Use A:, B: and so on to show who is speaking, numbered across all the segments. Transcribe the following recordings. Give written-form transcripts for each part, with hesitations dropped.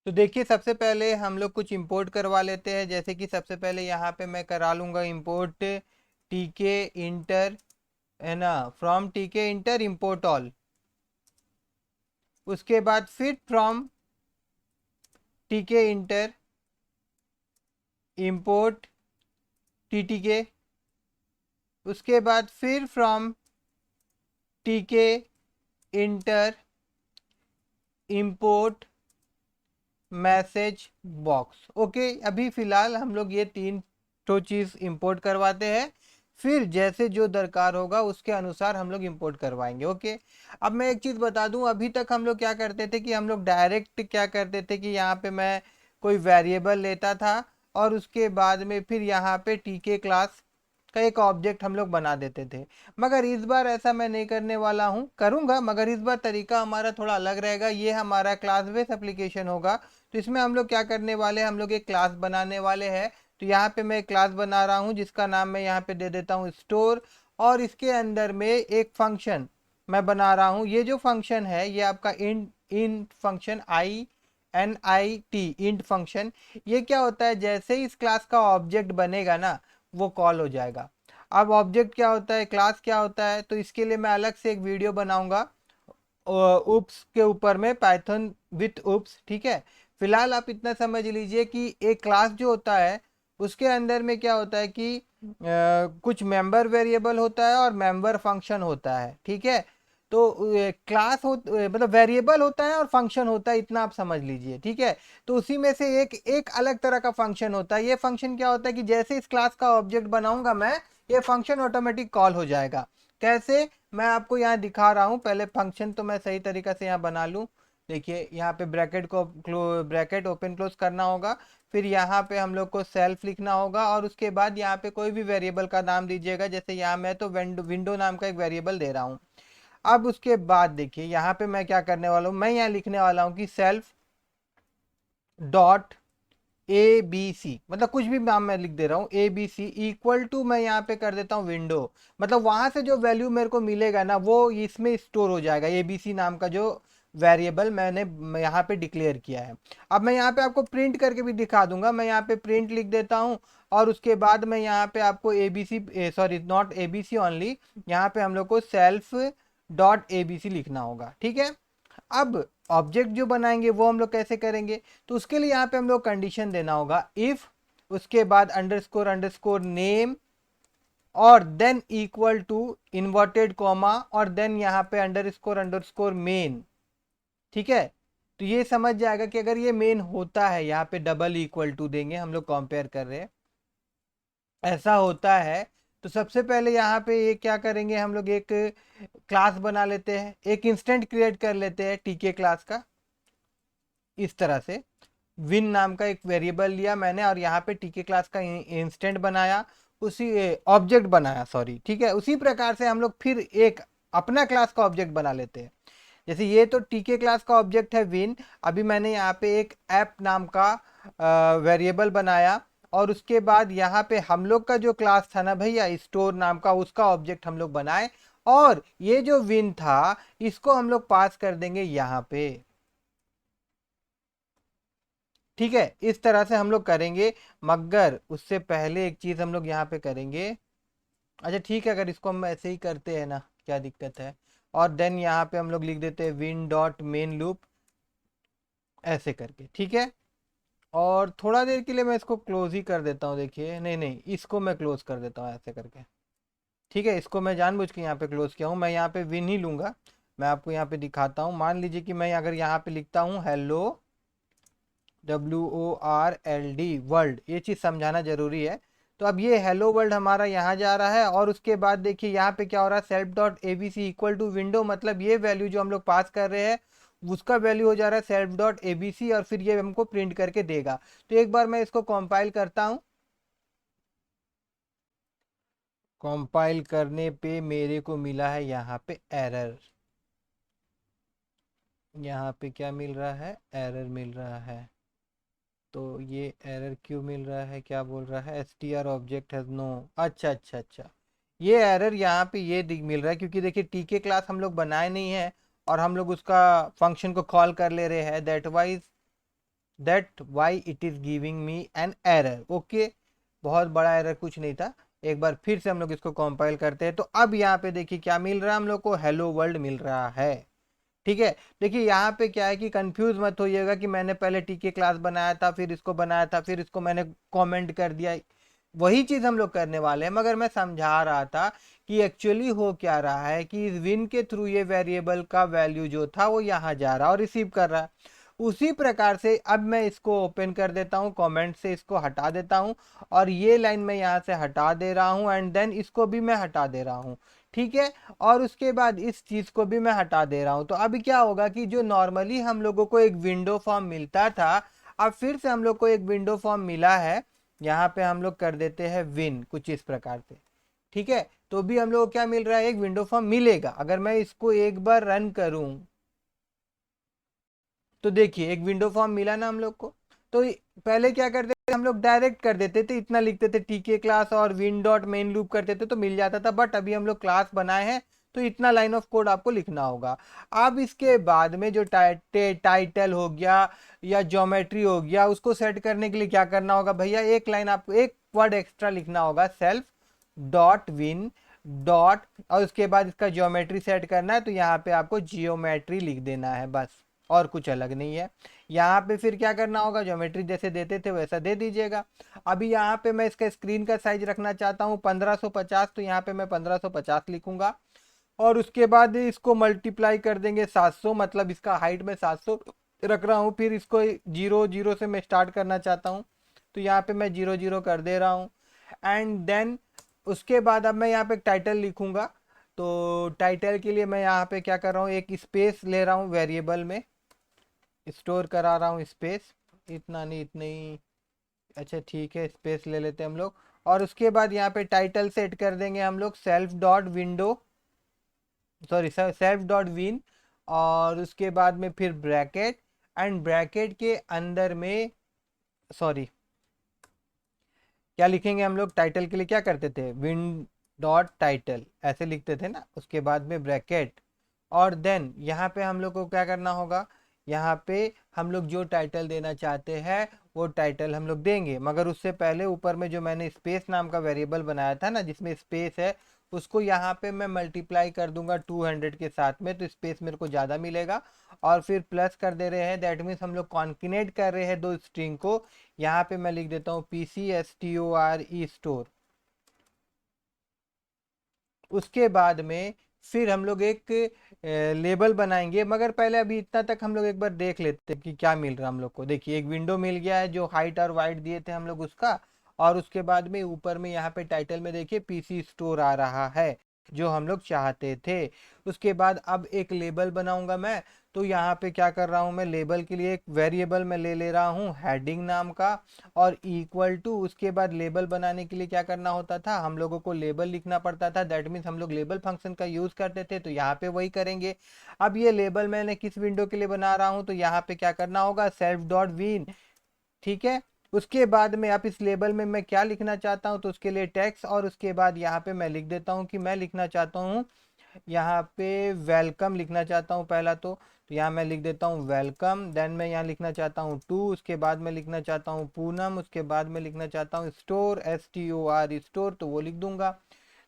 A: तो देखिए सबसे पहले हम लोग कुछ इंपोर्ट करवा लेते हैं। जैसे कि सबसे पहले यहाँ पे मैं करा लूँगा इंपोर्ट टीके इंटर, है ना, फ्रॉम टीके इंटर इंपोर्ट ऑल। उसके बाद फिर फ्रॉम टीके इंटर इंपोर्ट टीटीके। उसके बाद फिर फ्रॉम टीके inter import message box. Okay, अभी फ़िलहाल हम लोग ये 3 तो चीज़ इंपोर्ट करवाते हैं, फिर जैसे जो दरकार होगा उसके अनुसार हम लोग इंपोर्ट करवाएंगे। ओके, अब मैं एक चीज़ बता दूं, अभी तक हम लोग क्या करते थे कि हम लोग डायरेक्ट क्या करते थे कि यहाँ पे मैं कोई वेरिएबल लेता था और उसके बाद में फिर यहाँ पे टीके क्लास का एक ऑब्जेक्ट हम लोग बना देते थे। मगर इस बार ऐसा मैं नहीं करने वाला हूँ, करूँगा मगर इस बार तरीका हमारा थोड़ा अलग रहेगा। ये हमारा क्लास बेस्ड एप्लीकेशन होगा, तो इसमें हम लोग क्या करने वाले हैं, हम लोग एक क्लास बनाने वाले हैं। तो यहाँ पे मैं एक क्लास बना रहा हूँ जिसका नाम मैं यहाँ पे दे देता हूँ स्टोर, और इसके अंदर में एक फंक्शन मैं बना रहा हूँ। ये जो फंक्शन है ये आपका int function, INIT int function. ये क्या होता है, जैसे ही इस क्लास का ऑब्जेक्ट बनेगा ना वो कॉल हो जाएगा। अब ऑब्जेक्ट क्या होता है, क्लास क्या होता है, तो इसके लिए मैं अलग से एक वीडियो बनाऊंगा उप्स के ऊपर में, पाइथन विथ उप्स। ठीक है, फिलहाल आप इतना समझ लीजिए कि एक क्लास जो होता है उसके अंदर में क्या होता है कि कुछ मेंबर वेरिएबल होता है और मेंबर फंक्शन होता है। ठीक है, तो क्लास हो मतलब वेरिएबल होता है और फंक्शन होता है, इतना आप समझ लीजिए। ठीक है, तो उसी में से एक एक अलग तरह का फंक्शन होता है। ये फंक्शन क्या होता है कि जैसे इस क्लास का ऑब्जेक्ट बनाऊंगा मैं, ये फंक्शन ऑटोमेटिक कॉल हो जाएगा। कैसे, मैं आपको यहाँ दिखा रहा हूँ। पहले फंक्शन तो मैं सही तरीका से यहाँ बना लूँ। देखिए यहाँ पे ब्रैकेट को ब्रैकेट ओपन क्लोज करना होगा, फिर यहाँ पे हम लोग को सेल्फ लिखना होगा और उसके बाद यहाँ पे कोई भी वेरिएबल का नाम दीजिएगा। जैसे यहाँ मैं तो विंडो नाम का एक वेरिएबल दे रहा हूँ। अब उसके बाद देखिए यहाँ पे मैं क्या करने वाला हूँ, मैं यहाँ लिखने वाला हूँ कि सेल्फ डॉट ABC, मतलब कुछ भी नाम मैं लिख दे रहा हूँ, ABC इक्वल टू मैं यहाँ पे कर देता हूँ विंडो। मतलब वहां से जो वैल्यू मेरे को मिलेगा ना वो इसमें स्टोर हो जाएगा, ABC नाम का जो वेरिएबल मैंने यहाँ पे डिक्लेयर किया है। अब मैं यहाँ पे आपको प्रिंट करके भी दिखा दूंगा। मैं यहाँ पे प्रिंट लिख देता हूँ और उसके बाद मैं यहाँ पे आपको ABC, sorry not ABC only, यहाँ पे हम लोग को सेल्फ डॉट ABC लिखना होगा। ठीक है, अब ऑब्जेक्ट जो बनाएंगे वो हम लोग कैसे करेंगे, तो उसके लिए यहाँ पे हम लोग कंडीशन देना होगा इफ, उसके बाद अंडरस्कोर अंडरस्कोर नेम और then equal to inverted comma और देन यहाँ पे अंडरस्कोर अंडरस्कोर मेन। ठीक है, तो ये समझ जाएगा कि अगर ये मेन होता है, यहाँ पे डबल इक्वल टू देंगे, हम लोग कंपेयर कर रहे हैं, ऐसा होता है तो सबसे पहले यहाँ पे ये क्या करेंगे, हम लोग एक क्लास बना लेते हैं, एक इंस्टेंट क्रिएट कर लेते हैं टीके क्लास का। इस तरह से विन नाम का एक वेरिएबल लिया मैंने और यहाँ पे टीके क्लास का इंस्टेंट बनाया, उसी ऑब्जेक्ट बनाया, सॉरी। ठीक है, उसी प्रकार से हम लोग फिर एक अपना क्लास का ऑब्जेक्ट बना लेते हैं। जैसे ये तो टीके क्लास का ऑब्जेक्ट है विन, अभी मैंने यहाँ पे एक ऐप नाम का वेरिएबल बनाया और उसके बाद यहाँ पे हम लोग का जो क्लास था ना भैया स्टोर नाम का, उसका ऑब्जेक्ट हम लोग बनाए और ये जो विन था इसको हम लोग पास कर देंगे यहाँ पे। ठीक है, इस तरह से हम लोग करेंगे, मगर उससे पहले एक चीज हम लोग यहाँ पे करेंगे। अच्छा ठीक है, अगर इसको हम ऐसे ही करते हैं ना, क्या दिक्कत है, और देन यहाँ पे हम लोग लिख देते हैं विन डॉट मेन लूप, ऐसे करके। ठीक है, और थोड़ा देर के लिए मैं इसको क्लोज ही कर देता हूँ। देखिए, नहीं नहीं, इसको मैं क्लोज कर देता हूँ ऐसे करके। ठीक है, इसको मैं जानबूझ के यहाँ पे क्लोज किया हूँ, मैं यहाँ पे विन ही लूंगा। मैं आपको यहाँ पे दिखाता हूँ, मान लीजिए कि मैं अगर यहाँ पे लिखता हूँ हेलो, WORLD वर्ल्ड, ये चीज़ समझाना जरूरी है। तो अब ये हेलो वर्ल्ड हमारा यहाँ जा रहा है और उसके बाद देखिए यहाँ पे क्या हो रहा है, self dot ABC equal to window, मतलब ये वैल्यू जो हम लोग पास कर रहे हैं उसका वैल्यू हो जा रहा है सेल्फ डॉट ABC और फिर ये हमको प्रिंट करके देगा। तो एक बार मैं इसको कंपाइल करता हूँ। कंपाइल करने पे मेरे को मिला है यहाँ पे एरर। यहाँ पे क्या मिल रहा है, एरर मिल रहा है। तो ये एरर क्यों मिल रहा है, क्या बोल रहा है, str ऑब्जेक्ट हैज नो, अच्छा अच्छा अच्छा, ये एरर यहाँ पे ये मिल रहा है क्योंकि देखिए टीके क्लास हम लोग बनाए नहीं है और हम लोग उसका फंक्शन को कॉल कर ले रहे हैं, that wise that why it is giving me an error. Okay, बहुत बड़ा एरर कुछ नहीं था। एक बार फिर से हम लोग इसको कंपाइल करते हैं। तो अब यहाँ पे देखिए क्या मिल रहा है हम लोग को, हेलो वर्ल्ड मिल रहा है। ठीक है, देखिए यहाँ पे क्या है कि कंफ्यूज मत होइएगा कि मैंने पहले टीके क्लास बनाया था, फिर इसको बनाया था, फिर इसको मैंने कमेंट कर दिया। वही चीज हम लोग करने वाले हैं, मगर मैं समझा रहा था कि एक्चुअली हो क्या रहा है कि इस विन के थ्रू ये वेरिएबल का वैल्यू जो था वो यहाँ जा रहा है और रिसीव कर रहा है। उसी प्रकार से अब मैं इसको ओपन कर देता हूँ, कमेंट से इसको हटा देता हूँ और ये लाइन मैं यहाँ से हटा दे रहा हूँ एंड देन इसको भी मैं हटा दे रहा हूँ। ठीक है, और उसके बाद इस चीज को भी मैं हटा दे रहा हूं। तो अभी क्या होगा कि जो नॉर्मली हम लोगों को एक विंडो फॉर्म मिलता था, अब फिर से हम लोग को एक विंडो फॉर्म मिला है। यहाँ पे हम लोग कर देते हैं विन कुछ इस प्रकार से। ठीक है, तो भी हम लोग को क्या मिल रहा है, एक विंडो फॉर्म मिलेगा। अगर मैं इसको एक बार रन करूं तो देखिए एक विंडो फॉर्म मिला ना हम लोग को। तो पहले क्या करते थे हम लोग, डायरेक्ट कर देते थे, इतना लिखते थे टीके क्लास और विन डॉट मेन लूप करते थे तो मिल जाता था। बट अभी हम लोग क्लास बनाए हैं तो इतना लाइन ऑफ कोड आपको लिखना होगा। अब इसके बाद में जो टाइटल हो गया या ज्योमेट्री हो गया, उसको सेट करने के लिए क्या करना होगा भैया, एक लाइन आपको एक वर्ड एक्स्ट्रा लिखना होगा, सेल्फ डॉट विन डॉट, और उसके बाद इसका ज्योमेट्री सेट करना है तो यहाँ पे आपको जियोमेट्री लिख देना है बस, और कुछ अलग नहीं है। यहाँ पे फिर क्या करना होगा, ज्योमेट्री जैसे देते थे वैसा दे दीजिएगा। अभी यहाँ पे मैं इसका स्क्रीन का साइज रखना चाहता हूँ 1550, तो यहाँ पे मैं 1550 लिखूंगा और उसके बाद इसको मल्टीप्लाई कर देंगे 700, मतलब इसका हाइट में 700 रख रहा हूँ। फिर इसको 0 0 से मैं स्टार्ट करना चाहता हूँ तो यहाँ पे मैं 0 0 कर दे रहा हूँ। एंड देन उसके बाद अब मैं यहाँ पे टाइटल लिखूंगा। तो टाइटल के लिए मैं यहाँ पे क्या कर रहा हूँ, एक स्पेस ले रहा हूँ वेरिएबल में, स्टोर करा रहा हूँ स्पेस, इतना नहीं इतना ही, अच्छा ठीक है स्पेस ले लेते हैं हम लोग। और उसके बाद यहाँ पे टाइटल सेट कर देंगे हम लोग self dot window, sorry self dot win, और उसके बाद में फिर ब्रैकेट, एंड ब्रैकेट के अंदर में, सॉरी क्या लिखेंगे हम लोग, टाइटल के लिए क्या करते थे, विन डॉट टाइटल ऐसे लिखते थे ना, उसके बाद में ब्रैकेट। और देन यहाँ पे हम लोग को क्या करना होगा, यहाँ पे हम लोग जो टाइटल देना चाहते हैं वो टाइटल हम लोग देंगे, मगर उससे पहले ऊपर में जो मैंने स्पेस नाम का वेरिएबल बनाया था ना जिसमें स्पेस है, उसको यहाँ पे मैं मल्टीप्लाई कर दूंगा 200 के साथ में, तो स्पेस मेरे को ज़्यादा मिलेगा। और फिर प्लस कर दे रहे हैं, दैट मीन्स हम लोग कॉन्किनेट कर रहे हैं दो स्ट्रिंग को। यहाँ पे मैं लिख देता हूँ PCSTORE स्टोर। उसके बाद में फिर हम लोग एक लेबल बनाएंगे, मगर पहले अभी इतना तक हम लोग एक बार देख लेते हैं कि क्या मिल रहा है हम लोग को। देखिए एक विंडो मिल गया है जो हाइट और वाइट दिए थे हम लोग उसका, और उसके बाद में ऊपर में यहाँ पे टाइटल में देखिए पीसी स्टोर आ रहा है जो हम लोग चाहते थे। उसके बाद अब एक लेबल बनाऊंगा मैं। तो यहाँ पे क्या कर रहा हूँ, मैं लेबल के लिए एक वेरिएबल में ले रहा हूँ हेडिंग नाम का, और इक्वल टू, उसके बाद लेबल बनाने के लिए क्या करना होता था, हम लोगों को लेबल लिखना पड़ता था, दैट मीन्स हम लोग लेबल फंक्शन का यूज करते थे, तो यहाँ पे वही करेंगे। अब ये लेबल मैंने किस विंडो के लिए बना रहा हूँ, तो यहाँ पे क्या करना होगा, सेल्फ डॉट विन। ठीक है, उसके बाद में आप इस लेबल में मैं क्या लिखना चाहता हूँ, तो उसके लिए टेक्स्ट, और उसके बाद यहाँ पे मैं लिख देता हूँ कि मैं लिखना चाहता हूँ यहाँ पे वेलकम लिखना चाहता हूँ पहला। तो यहाँ मैं लिख देता हूँ वेलकम, देन मैं यहाँ लिखना चाहता हूँ टू, उसके बाद मैं लिखना चाहता हूँ पूनम, उसके बाद मैं लिखना चाहता हूँ स्टोर, STOR स्टोर, तो वो लिख दूंगा।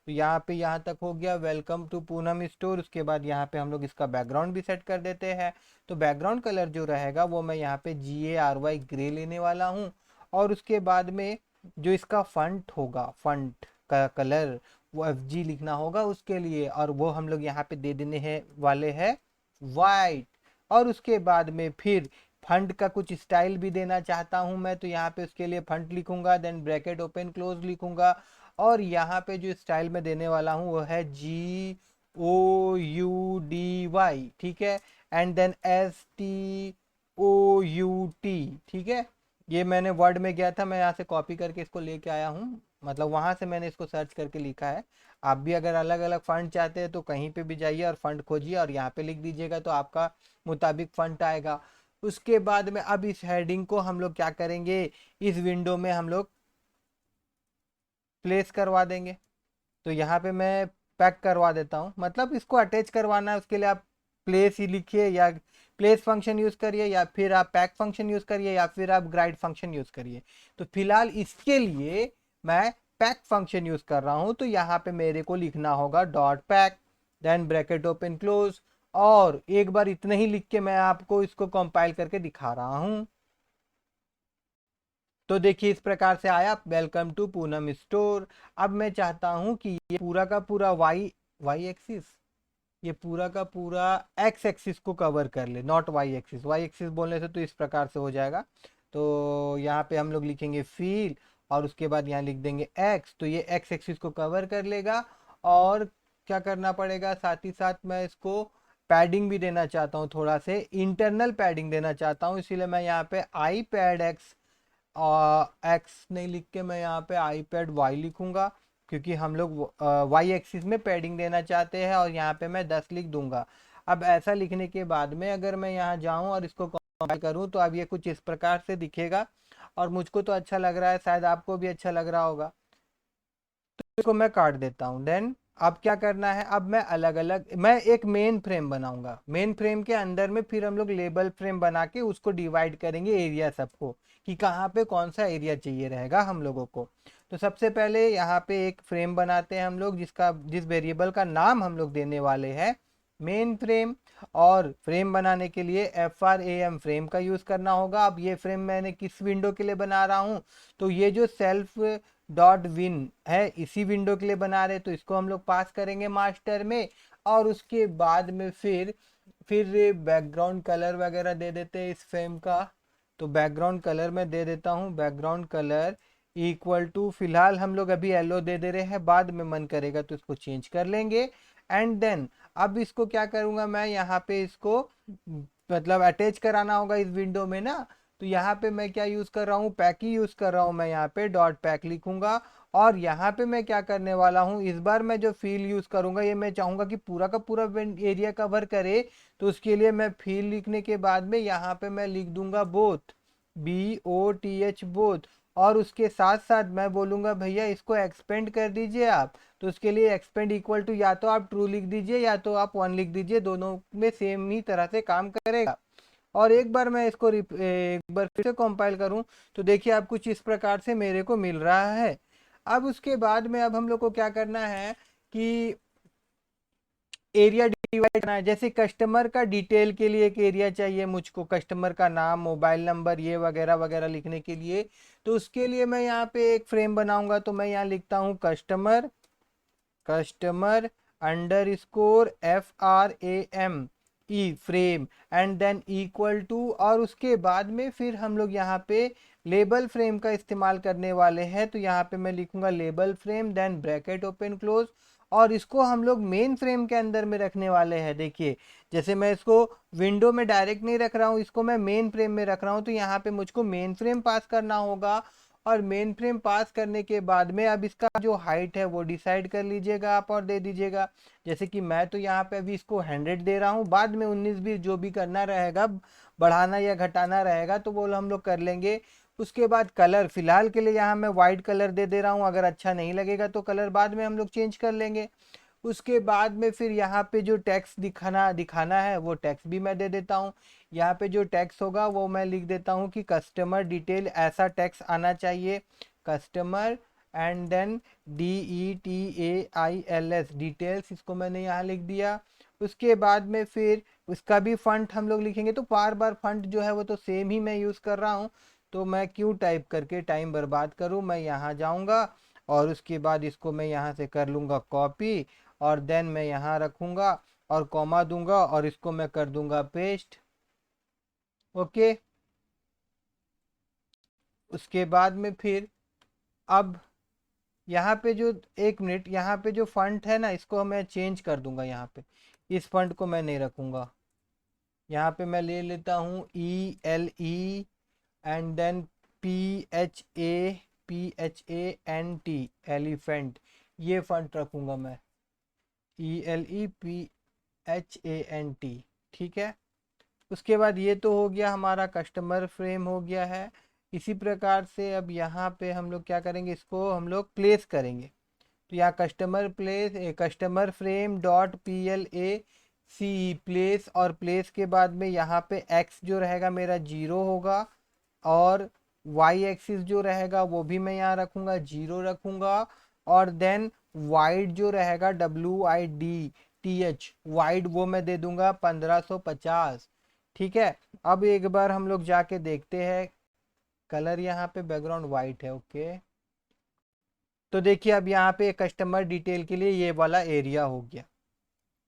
A: तो यहाँ पे यहाँ तक हो गया वेलकम टू पूनम स्टोर। उसके बाद यहाँ पे हम लोग इसका बैकग्राउंड भी सेट कर देते हैं। तो बैकग्राउंड कलर जो रहेगा वो मैं यहाँ पे GARY ग्रे लेने वाला हूँ। और उसके बाद में जो इसका फंट होगा, फंट का कलर वो FG लिखना होगा उसके लिए, और वो हम लोग यहाँ पे दे देने हैं वाले हैं वाइट। और उसके बाद में फिर फंट का कुछ स्टाइल भी देना चाहता हूं मैं, तो यहाँ पे उसके लिए फंट लिखूंगा, देन ब्रैकेट ओपन क्लोज लिखूंगा। और यहाँ पे जो स्टाइल में देने वाला हूँ वो है GOUDY, ठीक है, एंड देन STOUT। ठीक है, ये मैंने वर्ड में गया था, मैं यहाँ से कॉपी करके इसको लेके आया हूँ, मतलब वहां से मैंने इसको सर्च करके लिखा है। आप भी अगर अलग अलग फंड चाहते हैं तो कहीं पे भी जाइए और फंड खोजिए और यहाँ पे लिख दीजिएगा तो आपका मुताबिक फंड आएगा। उसके बाद में अब इस हेडिंग को हम लोग क्या करेंगे, इस विंडो में हम लोग प्लेस करवा देंगे। तो यहाँ पे मैं पैक करवा देता हूँ, मतलब इसको अटैच करवाना है उसके लिए आप प्लेस ही लिखिए या प्लेस फंक्शन यूज करिए, या फिर आप पैक फंक्शन यूज करिए, या फिर आप ग्राइड फंक्शन यूज करिए। तो फिलहाल इसके लिए मैं पैक फंक्शन यूज कर रहा हूं। तो यहाँ पे मेरे को लिखना होगा dot pack, then bracket open close, और एक बार इतना ही लिख के मैं आपको इसको कंपाइल करके दिखा रहा हूं। तो देखिए इस प्रकार से आया, वेलकम टू पूनम स्टोर। अब मैं चाहता हूं कि ये पूरा का पूरा वाई वाई एक्सिस, ये पूरा का पूरा एक्स एक्सिस को कवर कर ले, not Y axis. Y axis बोलने से तो इस प्रकार से हो जाएगा। तो यहाँ पे हम लोग लिखेंगे फील, और उसके बाद यहाँ लिख देंगे एक्स, तो ये एक्स एक्सिस को कवर कर लेगा। और क्या करना पड़ेगा, साथ ही साथ मैं इसको पैडिंग भी देना चाहता हूँ, थोड़ा से इंटरनल पैडिंग देना चाहता हूँ, इसीलिए मैं यहाँ पे आई पैड एक्स, एक्स नहीं लिख के मैं यहाँ पे आई पैड वाई लिखूंगा, क्योंकि हम लोग वाई एक्सिस में पैडिंग देना चाहते हैं, और यहाँ पे मैं 10 लिख दूंगा। अब ऐसा लिखने के बाद में अगर मैं यहाँ जाऊँ और इसको कंपाइल करूँ, तो अब ये कुछ इस प्रकार से दिखेगा, और मुझको तो अच्छा लग रहा है, शायद आपको भी अच्छा लग रहा होगा। तो इसको मैं काट देता हूँ। देन अब क्या करना है, अब मैं अलग अलग, मैं एक मेन फ्रेम बनाऊंगा। मेन फ्रेम के अंदर में फिर हम लोग लेबल फ्रेम बना के उसको डिवाइड करेंगे एरिया सबको, कि कहाँ पे कौन सा एरिया चाहिए रहेगा हम लोगों को। तो सबसे पहले यहाँ पे एक फ्रेम बनाते हैं हम लोग, जिस वेरिएबल का नाम हम लोग देने वाले हैं मेन फ्रेम। और फ्रेम बनाने के लिए FRAM फ्रेम का यूज करना होगा। अब ये फ्रेम मैंने किस विंडो के लिए बना रहा हूँ, तो ये जो सेल्फ डॉट विन है इसी विंडो के लिए बना रहे, तो इसको हम लोग पास करेंगे मास्टर में। और उसके बाद में फिर बैकग्राउंड कलर वगैरह दे देते हैं इस फ्रेम का। तो बैकग्राउंड कलर में दे देता हूँ, बैकग्राउंड कलर इक्वल टू, फिलहाल हम लोग अभी येलो दे दे रहे हैं, बाद में मन करेगा तो इसको चेंज कर लेंगे। एंड देन अब इसको क्या करूंगा मैं, यहाँ पे इसको मतलब अटैच कराना होगा इस विंडो में ना। तो यहाँ पे मैं क्या यूज कर रहा हूँ, पैक ही यूज कर रहा हूँ। मैं यहाँ पे डॉट पैक लिखूंगा, और यहाँ पे मैं क्या करने वाला हूँ, इस बार मैं जो फील यूज करूंगा, ये मैं चाहूंगा कि पूरा का पूरा एरिया कवर करे। तो उसके लिए मैं फील लिखने के बाद में यहाँ पे मैं लिख दूंगा बोथ, BOTH बोथ। और उसके साथ साथ मैं बोलूंगा भैया इसको एक्सपेंड कर दीजिए आप। तो उसके लिए एक्सपेंड इक्वल टू, या तो आप ट्रू लिख दीजिए या तो आप 1 लिख दीजिए, दोनों में सेम ही तरह से काम करेगा। और एक बार मैं इसको एक बार फिर से कंपाइल करूं, तो देखिए अब कुछ इस प्रकार से मेरे को मिल रहा है। अब उसके बाद में अब हम लोग को क्या करना है कि एरिया डिवाइड करना है। जैसे कस्टमर का डिटेल के लिए एक एरिया चाहिए मुझको, कस्टमर का नाम, मोबाइल नंबर, ये वगैरह वगैरह लिखने के लिए। तो उसके लिए मैं यहाँ पे एक फ्रेम बनाऊंगा। तो मैं यहाँ लिखता हूँ customer underscore FRAM frame, and then equal to, और उसके बाद में फिर हम लोग यहाँ पे लेबल फ्रेम का इस्तेमाल करने वाले हैं। तो यहाँ पे मैं लिखूंगा label frame, then bracket open close, और इसको हम लोग मेन फ्रेम के अंदर में रखने वाले हैं। देखिए जैसे मैं इसको विंडो में डायरेक्ट नहीं रख रहा हूँ, इसको मैं मेन फ्रेम में रख रहा हूँ। तो यहाँ पे मुझको मेन फ्रेम पास करना होगा, और मेन फ्रेम पास करने के बाद में अब इसका जो हाइट है वो डिसाइड कर लीजिएगा आप और दे दीजिएगा। जैसे कि मैं तो यहाँ पे अभी इसको 100 दे रहा हूँ, बाद में 19-20 जो भी करना रहेगा, बढ़ाना या घटाना रहेगा, तो वो हम लोग कर लेंगे। उसके बाद कलर, फिलहाल के लिए यहाँ मैं वाइट कलर दे दे रहा हूँ, अगर अच्छा नहीं लगेगा तो कलर बाद में हम लोग चेंज कर लेंगे। उसके बाद में फिर यहाँ पे जो टैक्स दिखाना है वो टैक्स भी मैं दे देता हूँ। यहाँ पे जो टैक्स होगा वो मैं लिख देता हूँ कि कस्टमर डिटेल, ऐसा टैक्स आना चाहिए, customer, and then DETAILS details, इसको मैंने यहाँ लिख दिया। उसके बाद में फिर उसका भी फंट हम लोग लिखेंगे। तो बार बार फंट जो है वो तो सेम ही मैं यूज़ कर रहा हूँ, तो मैं क्यों टाइप करके टाइम बर्बाद करूँ। मैं यहाँ जाऊँगा, और उसके बाद इसको मैं यहाँ से कर लूँगा कॉपी, और देन मैं यहाँ रखूँगा और कॉमा दूंगा, और इसको मैं कर दूंगा पेस्ट। ओके, उसके बाद में फिर अब यहाँ पे जो, एक मिनट, यहाँ पे जो फंट है ना इसको मैं चेंज कर दूंगा। यहाँ पे इस फंट को मैं नहीं रखूँगा। यहाँ पे मैं ले लेता हूँ ELE, and then PHANT elephant, ये फंट रखूँगा मैं, ELEPHANT। ठीक है, उसके बाद ये तो हो गया, हमारा कस्टमर फ्रेम हो गया है। इसी प्रकार से अब यहाँ पे हम लोग क्या करेंगे, इसको हम लोग प्लेस करेंगे। तो यहाँ कस्टमर फ्रेम डॉट PLA सी प्लेस, और प्लेस के बाद में यहाँ पे एक्स जो रहेगा मेरा 0 होगा, और वाई एक्सिस जो रहेगा वो भी मैं यहाँ रखूँगा 0 रखूँगा, और देन वाइड जो रहेगा WIDTH वाइड वो मैं दे दूंगा 1550। ठीक है, अब एक बार हम लोग जाके देखते हैं। कलर यहाँ पे बैकग्राउंड वाइट है, ओके। तो देखिए अब यहाँ पे कस्टमर डिटेल के लिए ये वाला एरिया हो गया,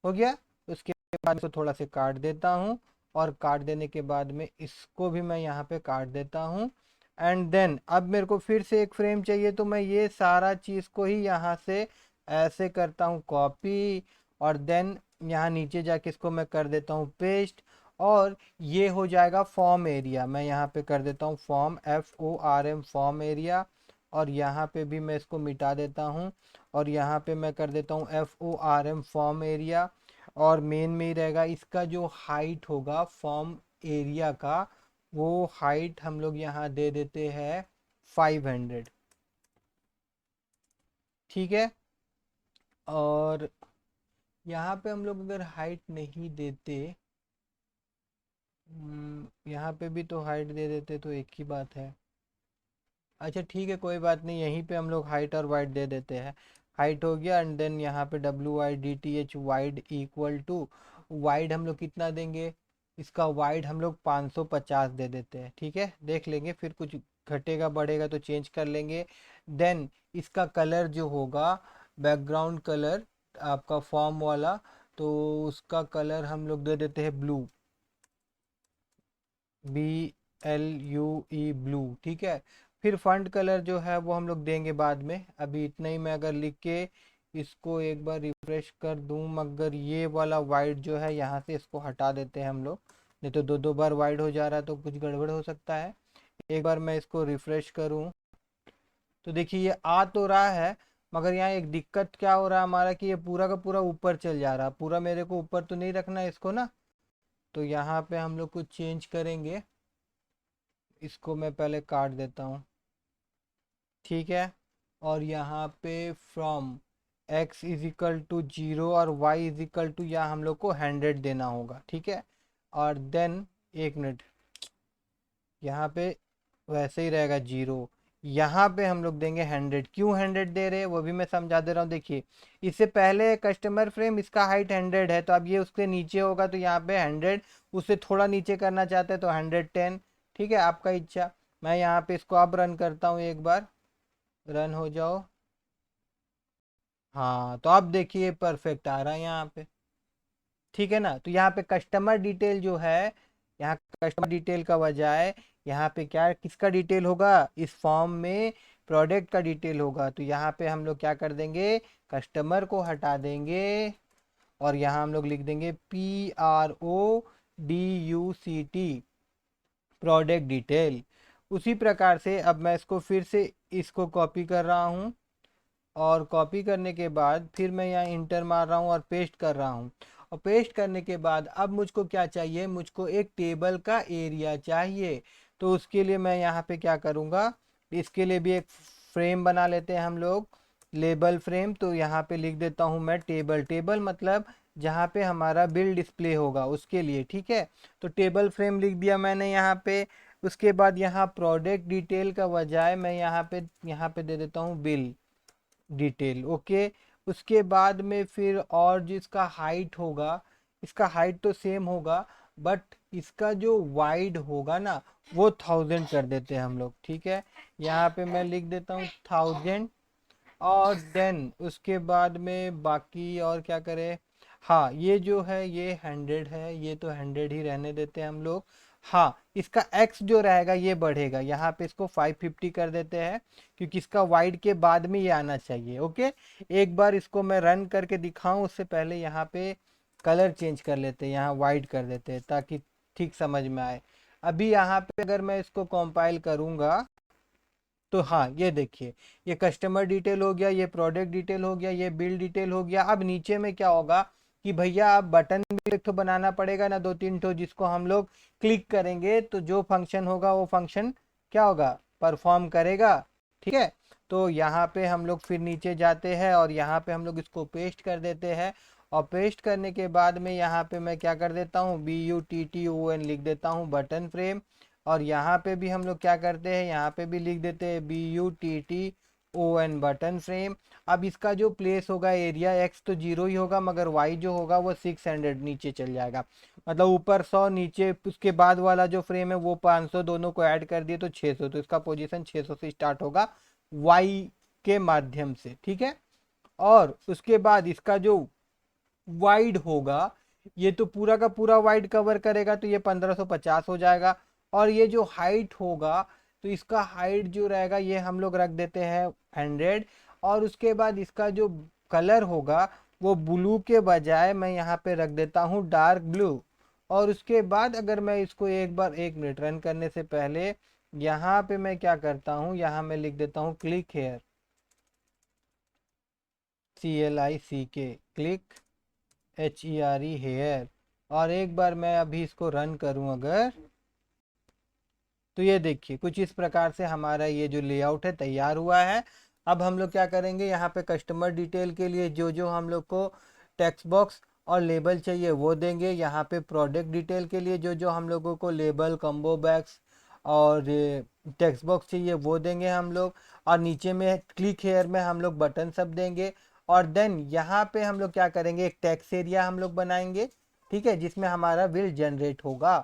A: हो गया। उसके बाद इसको थोड़ा से काट देता हूँ, और काट देने के बाद में इसको भी मैं यहाँ पे काट देता हूँ। एंड देन अब मेरे को फिर से एक फ्रेम चाहिए, तो मैं ये सारा चीज़ को ही यहाँ से ऐसे करता हूँ कॉपी, और देन यहाँ नीचे जाके इसको मैं कर देता हूँ पेस्ट, और ये हो जाएगा फॉर्म एरिया। मैं यहाँ पे कर देता हूँ फॉर्म FORM फॉर्म एरिया, और यहाँ पे भी मैं इसको मिटा देता हूँ, और यहाँ पे मैं कर देता हूँ FORM फॉर्म एरिया। और मेन में ही रहेगा इसका जो हाइट होगा फॉर्म एरिया का, वो हाइट हम लोग यहाँ दे देते हैं 500। ठीक है, और यहाँ पे हम लोग अगर हाइट नहीं देते, यहाँ पे भी तो हाइट दे देते तो एक ही बात है। अच्छा ठीक है, कोई बात नहीं, यहीं पे हम लोग हाइट और वाइड दे देते हैं। हाइट हो गया, एंड देन यहाँ पे WIDTH width equal to, width हम लोग कितना देंगे, इसका वाइड हम लोग 550 दे देते हैं। ठीक है, देख लेंगे फिर कुछ घटेगा बढ़ेगा तो चेंज कर लेंगे। देन इसका कलर जो होगा, बैकग्राउंड कलर आपका फॉर्म वाला, तो उसका कलर हम लोग दे देते हैं ब्लू, BLUE ब्लू। ठीक है, फिर फंट कलर जो है वो हम लोग देंगे बाद में। अभी इतना ही मैं अगर लिख के इसको एक बार रिफ्रेश कर दूं, मगर ये वाला वाइड जो है यहाँ से इसको हटा देते हैं हम लोग, नहीं तो दो दो बार वाइड हो जा रहा है तो कुछ गड़बड़ हो सकता है। एक बार मैं इसको रिफ्रेश करूं, तो देखिए ये आ तो रहा है, मगर यहाँ एक दिक्कत क्या हो रहा है हमारा कि ये पूरा का पूरा ऊपर चल जा रहा है। पूरा मेरे को ऊपर तो नहीं रखना है इसको ना, तो यहाँ पे हम लोग कुछ चेंज करेंगे। इसको मैं पहले काट देता हूँ, ठीक है। और यहाँ पे from x is equal to 0 और y इज इक्वल टू, यहाँ हम लोग को 100 देना होगा। ठीक है, और देन एक मिनट, यहाँ पे वैसे ही रहेगा 0, यहाँ पे हम लोग देंगे 100। क्यों 100 दे रहे हैं वो भी मैं समझा दे रहा हूँ। देखिए इससे पहले कस्टमर फ्रेम इसका हाइट 100 है, तो अब ये उसके नीचे होगा तो यहाँ पे 100, उससे थोड़ा नीचे करना चाहते हैं तो 110। ठीक है, आपका इच्छा। मैं यहाँ पे इसको अब रन करता हूँ, एक बार रन हो जाओ। हाँ, तो अब देखिए परफेक्ट आ रहा है यहाँ पे। ठीक है ना, तो यहाँ पे कस्टमर डिटेल जो है, यहाँ कस्टमर डिटेल का बजाय यहाँ पे क्या किसका डिटेल होगा, इस फॉर्म में प्रोडक्ट का डिटेल होगा। तो यहाँ पे हम लोग क्या कर देंगे, कस्टमर को हटा देंगे, और यहाँ हम लोग लिख देंगे PRODUCT प्रोडक्ट डिटेल। उसी प्रकार से अब मैं इसको फिर से इसको कॉपी कर रहा हूँ, और कॉपी करने के बाद फिर मैं यहाँ इंटर मार रहा हूँ और पेस्ट कर रहा हूँ। और पेस्ट करने के बाद अब मुझको क्या चाहिए, मुझको एक टेबल का एरिया चाहिए। तो उसके लिए मैं यहाँ पे क्या करूँगा, इसके लिए भी एक फ्रेम बना लेते हैं हम लोग, लेबल फ्रेम। तो यहाँ पे लिख देता हूँ मैं टेबल, टेबल मतलब जहाँ पे हमारा बिल डिस्प्ले होगा उसके लिए। ठीक है, तो टेबल फ्रेम लिख दिया मैंने यहाँ पे। उसके बाद यहाँ प्रोडक्ट डिटेल का बजाय मैं यहाँ पे दे देता हूँ बिल डिटेल, ओके। उसके बाद में फिर और जिसका हाइट होगा, इसका हाइट तो सेम होगा, बट इसका जो वाइड होगा ना वो 1000 कर देते हैं हम लोग। ठीक है, यहाँ पे मैं लिख देता हूँ 1000, और देन उसके बाद में बाकी और क्या करें, हाँ ये जो है ये 100 है, ये तो 100 ही रहने देते हैं हम लोग। हाँ, इसका x जो रहेगा ये बढ़ेगा, यहाँ पे इसको 550 कर देते हैं, क्योंकि इसका वाइड के बाद में ये आना चाहिए, ओके। एक बार इसको मैं रन करके दिखाऊं उससे पहले यहाँ पे कलर चेंज कर लेते हैं, यहाँ वाइट कर देते हैं ताकि ठीक समझ में आए। अभी यहाँ पे अगर मैं इसको कंपाइल करूँगा, तो हाँ ये देखिए, ये कस्टमर डिटेल हो गया, ये प्रोडक्ट डिटेल हो गया, ये बिल डिटेल हो गया। अब नीचे में क्या होगा कि भैया अब बटन भी एक तो बनाना पड़ेगा ना, दो तीन तो, जिसको हम लोग क्लिक करेंगे तो जो फंक्शन होगा वो फंक्शन क्या होगा, परफॉर्म करेगा। ठीक है, तो यहाँ पे हम लोग फिर नीचे जाते हैं और यहाँ पे हम लोग इसको पेस्ट कर देते हैं, और पेस्ट करने के बाद में यहाँ पे मैं क्या कर देता हूँ, BUTTON लिख देता हूँ बटन फ्रेम। और यहाँ पे भी हम लोग क्या करते हैं, यहाँ पे भी लिख देते हैं BUTTON बटन फ्रेम। अब इसका जो प्लेस होगा एरिया एक्स तो 0 ही होगा, मगर वाई जो होगा वो 600 नीचे चल जाएगा। मतलब ऊपर 100, नीचे उसके बाद वाला जो फ्रेम है वो 500, दोनों को ऐड कर दिए तो 600। तो इसका पोजीशन 600 से स्टार्ट होगा वाई के माध्यम से, ठीक है। और उसके बाद इसका जो वाइड होगा, ये तो पूरा का पूरा वाइड कवर करेगा, तो ये 1550 हो जाएगा। और ये जो हाइट होगा, तो इसका हाइट जो रहेगा ये हम लोग रख देते हैं 100। और उसके बाद इसका जो कलर होगा वो ब्लू के बजाय मैं यहाँ पे रख देता हूँ डार्क ब्लू। और उसके बाद अगर मैं इसको एक बार, 1 मिनट रन करने से पहले यहाँ पे मैं क्या करता हूँ, यहाँ मैं लिख देता हूँ click here, CLICK, click HERE here. और एक बार मैं अभी इसको रन करूं अगर, तो ये देखिए कुछ इस प्रकार से हमारा ये जो लेआउट है तैयार हुआ है। अब हम लोग क्या करेंगे, यहाँ पे कस्टमर डिटेल के लिए जो जो हम लोग को टेक्स्ट बॉक्स और लेबल चाहिए वो देंगे। यहाँ पे प्रोडक्ट डिटेल के लिए जो जो हम लोगों को लेबल, कम्बो बैग्स और टेक्स्ट बॉक्स चाहिए वो देंगे हम लोग। और नीचे में क्लिक हेयर में हम लोग बटन सब देंगे। और देन यहाँ पे हम लोग क्या करेंगे, एक टेक्स्ट एरिया हम लोग बनाएंगे, ठीक है, जिसमें हमारा विल जनरेट होगा।